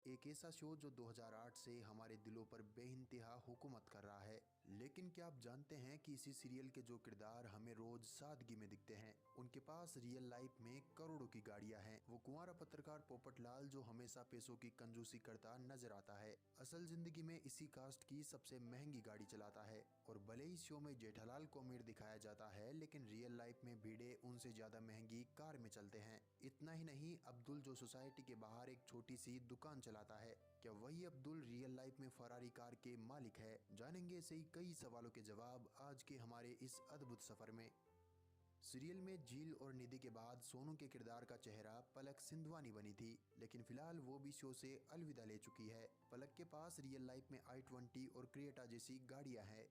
एक ऐसा शो जो 2008 से हमारे दिलों पर बेइंतहा हुकूमत कर रहा है। लेकिन क्या आप जानते हैं कि इसी सीरियल के जो किरदार हमें रोज सादगी में दिखते हैं, उनके पास रियल लाइफ में करोड़ों की गाड़ियां हैं। वो कुंवारा पत्रकार पोपटलाल जो हमेशा पैसों की कंजूसी करता नजर आता है, असल जिंदगी में इसी कास्ट की सबसे महंगी गाड़ी चलाता है। और भले ही शो में जेठालाल को अमीर दिखाया जाता है, लेकिन रियल लाइफ में भिड़े उनसे ज्यादा महंगी कार में चलते हैं। इतना ही नहीं, अब्दुल जो सोसाइटी के बाहर एक छोटी सी दुकान चलाता है, क्या वही अब्दुल रियल लाइफ में फरारी कार के मालिक है? जानेंगे ऐसे ही कई सवालों के जवाब आज के हमारे इस अद्भुत सफर में। सीरियल में झील और निधि के बाद सोनू के किरदार का चेहरा पलक सिंधवानी बनी थी, लेकिन फिलहाल वो भी शो से अलविदा ले चुकी है। पलक के पास रियल लाइफ में i20 और क्रिएटा जैसी गाड़ियां हैं।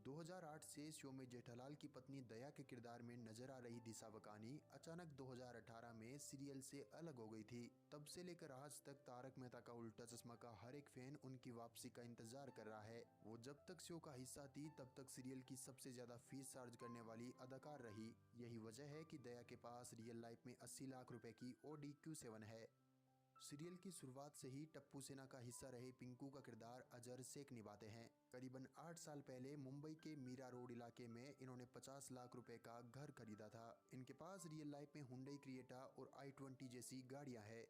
2008 से शो में जेठालाल की पत्नी दया के किरदार में नजर आ रही दिशा वकानी अचानक 2018 में सीरियल से अलग हो गई थी। तब से लेकर आज तक तारक मेहता का उल्टा चश्मा का हर एक फैन उनकी वापसी का इंतजार कर रहा है। वो जब तक शो का हिस्सा थी तब तक सीरियल की सबसे ज्यादा फीस चार्ज करने वाली अदाकार रही। यही वजह है कि दया के पास रियल लाइफ में 80 लाख रुपए की Audi Q7 है। सीरियल की शुरुआत से ही टप्पू सेना का हिस्सा रहे पिंकू का किरदार अजहर शेख निभाते हैं। करीबन 8 साल पहले मुंबई के मीरा रोड इलाके में इन्होंने 50 लाख रुपए का घर खरीदा था। इनके पास रियल लाइफ में हुंडई क्रिएटा और i20 जैसी गाड़ियां हैं।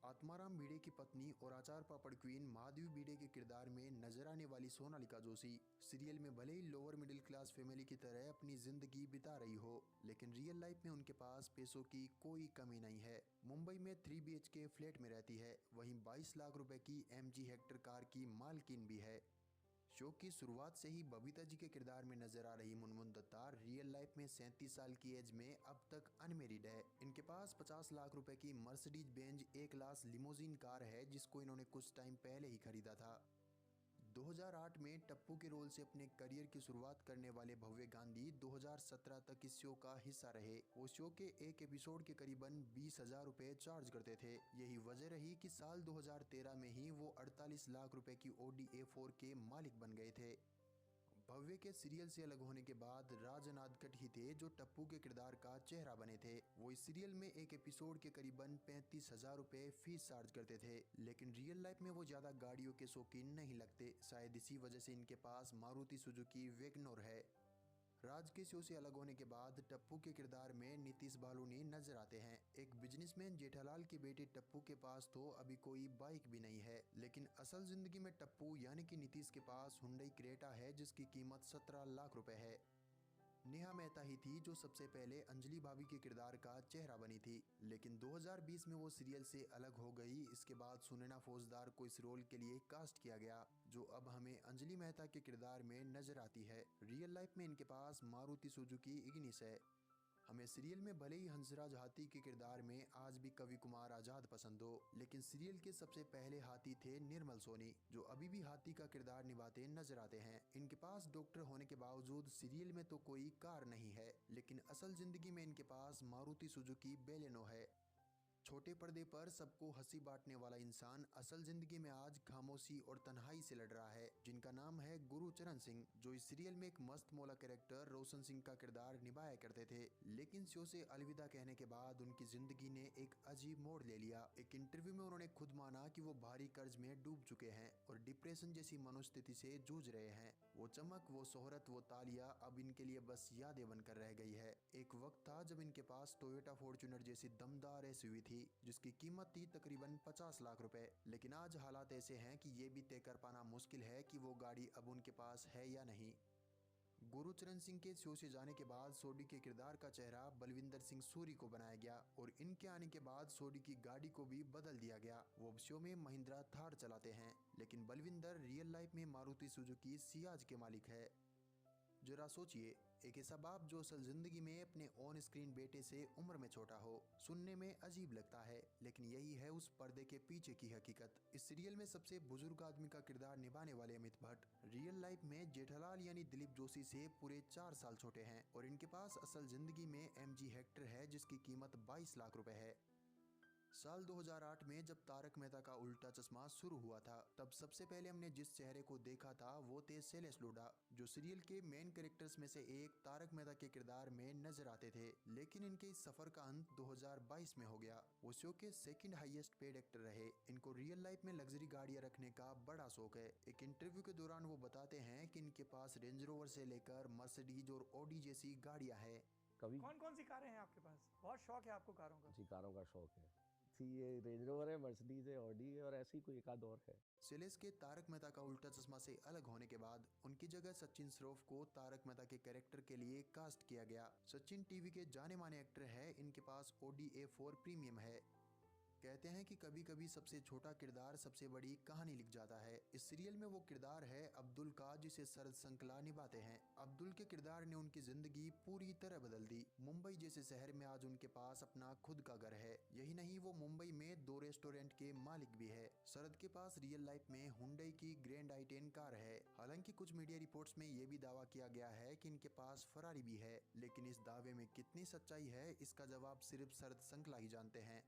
आत्माराम भिड़े की पत्नी और आचार पापड़ क्वीन माधवी भिड़े के किरदार में नजर आने वाली सोनालिका जोशी सीरियल में भले ही लोअर मिडिल क्लास फैमिली की तरह अपनी जिंदगी बिता रही हो, लेकिन रियल लाइफ में उनके पास पैसों की कोई कमी नहीं है। मुंबई में 3 BHK फ्लैट में रहती है, वहीं 22 लाख रुपए की MG हेक्टर कार की मालकिन भी है। शो की शुरुआत से ही बबीता जी के किरदार में नजर आ रही मुनमुन दत्ता रियल लाइफ में 37 साल की एज में अब तक अनमेरिड है। इनके पास 50 लाख रुपए की मर्सिडीज बेंज ए क्लास लिमोजिन कार है, जिसको इन्होंने कुछ टाइम पहले ही खरीदा था। 2008 में टप्पू के रोल से अपने करियर की शुरुआत करने वाले भव्य गांधी 2017 तक इस शो का हिस्सा रहे। वो शो के एक एपिसोड के करीबन 20,000 रुपए चार्ज करते थे। यही वजह रही कि साल 2013 में ही वो 48 लाख रुपए की Audi A4 के मालिक बन गए थे। भव्य के सीरियल से अलग होने के बाद राज नादकट ही थे जो टप्पू के किरदार का चेहरा बने थे। वो इस सीरियल में एक एपिसोड के करीबन 35,000 रुपए फीस चार्ज करते थे, लेकिन रियल लाइफ में वो ज्यादा गाड़ियों के शौकीन नहीं लगते। शायद इसी वजह से इनके पास मारुति सुजुकी वैगनोर है। राज के शो से अलग होने के बाद टप्पू के किरदार में नीतीश बालूनी नजर आते हैं। एक बिजनेसमैन जेठालाल के बेटे टप्पू के पास तो अभी कोई बाइक भी नहीं है, लेकिन असल जिंदगी में टप्पू यानी कि नीतीश के पास हुंडई क्रेटा है, जिसकी कीमत 17 लाख रुपए है। नेहा मेहता ही थी जो सबसे पहले अंजलि भाभी के किरदार का चेहरा बनी थी, लेकिन 2020 में वो सीरियल से अलग हो गई। इसके बाद सुनैना फौजदार को इस रोल के लिए कास्ट किया गया, जो अब हमें अंजलि मेहता के किरदार में नजर आती है। रियल लाइफ में इनके पास मारुति सुजुकी इग्निस है। हमें सीरियल में भले ही हंसराज हाथी के किरदार में आज भी कवि कुमार आजाद पसंद हो, लेकिन सीरियल के सबसे पहले हाथी थे निर्मल सोनी, जो अभी भी हाथी का किरदार निभाते नजर आते हैं। इनके पास डॉक्टर होने के बावजूद सीरियल में तो कोई कार नहीं है, लेकिन असल जिंदगी में इनके पास मारुति सुजुकी बेलेनो है। छोटे पर्दे पर सबको हंसी बांटने वाला इंसान असल जिंदगी में आज खामोशी और तन्हाई से लड़ रहा है, जिनका नाम है गुरुचरण सिंह, जो इस सीरियल में एक मस्त मौला कैरेक्टर रोशन सिंह का किरदार निभाया करते थे। लेकिन शो से अलविदा कहने के बाद उनकी जिंदगी ने एक अजीब मोड़ ले लिया। एक इंटरव्यू में उन्होंने खुद माना कि वो भारी कर्ज में डूब चुके हैं और डिप्रेशन जैसी मनोस्थिति से जूझ रहे हैं। वो चमक, वो शोहरत, वो तालियां अब इनके लिए बस यादें बनकर रह गई है। एक वक्त था जब इनके पास टोयोटा फॉर्च्यूनर जैसी दमदार एसयूवी थी, जिसकी कीमत थी तकरीबन 50 लाख रुपए। लेकिन आज हालात ऐसे हैं कि ये भी तय कर पाना मुश्किल है कि वो गाड़ी अब उनके पास है या नहीं। गुरुचरण सिंह के शो से जाने के बाद सोडी के किरदार का चेहरा बलविंदर सिंह सूरी को बनाया गया और इनके आने के बाद सोडी की गाड़ी को भी बदल दिया गया। वो अब शो में महिंद्रा थार चलाते हैं, लेकिन बलविंदर रियल लाइफ में मारुति सुजुकी सियाज के मालिक है। जरा सोचिए, एक ऐसा बाप जो असल जिंदगी में अपने ऑन स्क्रीन बेटे से उम्र में छोटा हो। सुनने में अजीब लगता है, लेकिन यही है उस पर्दे के पीछे की हकीकत। इस सीरियल में सबसे बुजुर्ग आदमी का किरदार निभाने वाले अमित भट्ट रियल लाइफ में जेठालाल यानी दिलीप जोशी से पूरे 4 साल छोटे हैं और इनके पास असल जिंदगी में MG हेक्टर है, जिसकी कीमत 22 लाख रुपए है। साल 2008 में जब तारक मेहता का उल्टा चश्मा शुरू हुआ था, तब सबसे पहले हमने जिस चेहरे को देखा था वो थे शैलेश लोढ़ा, जो सीरियल के मेन कैरेक्टर्स में से एक तारक मेहता के किरदार में नजर आते थे। लेकिन इनके इस सफर का अंत 2022 में हो गया। वो शो के सेकंड हाईएस्ट पेड एक्टर रहे। इनको रियल लाइफ में लग्जरी गाड़ियां रखने का बड़ा शौक है। एक इंटरव्यू के दौरान वो बताते हैं कि इनके पास रेंज रोवर से लेकर मर्सिडीज और ऑडी जैसी गाड़ियां हैं। कभी कौन कौन सी कारें हैं आपके पास? बहुत शौक है आपको कारों का। जी कारों का शौक है। थी ये रेंज रोवर है, मर्सिडीज है, ऑडी है और ऐसी कोई एक आध और है। शैलेश के तारक मेहता का उल्टा चश्मा से अलग होने के बाद उनकी जगह सचिन श्रॉफ को तारक मेहता के कैरेक्टर के लिए कास्ट किया गया। सचिन टीवी के जाने माने एक्टर है। इनके पास Audi A4 प्रीमियम है। कहते हैं कि कभी कभी सबसे छोटा किरदार सबसे बड़ी कहानी लिख जाता है। इस सीरियल में वो किरदार है अब्दुल का, जिसे शरद संकला निभाते हैं। अब्दुल के किरदार ने उनकी जिंदगी पूरी तरह बदल दी। मुंबई जैसे शहर में आज उनके पास अपना खुद का घर है। यही नहीं, वो मुंबई में 2 रेस्टोरेंट के मालिक भी है। शरद के पास रियल लाइफ में हुंडई की ग्रैंड i10 कार है। हालांकि कुछ मीडिया रिपोर्ट्स में ये भी दावा किया गया है कि इनके पास फरारी भी है, लेकिन इस दावे में कितनी सच्चाई है इसका जवाब सिर्फ शरद संकला ही जानते हैं।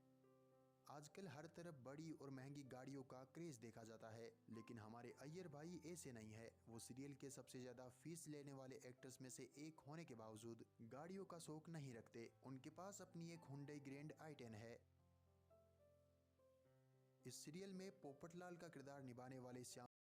आजकल हर तरफ बड़ी और महंगी गाड़ियों का क्रेज देखा जाता है, लेकिन हमारे अय्यर भाई ऐसे नहीं है। वो सीरियल के सबसे ज्यादा फीस लेने वाले एक्टर्स में से एक होने के बावजूद गाड़ियों का शौक नहीं रखते। उनके पास अपनी एक हुंडई ग्रैंड i10 है। इस सीरियल में पोपटलाल का किरदार निभाने वाले श्याम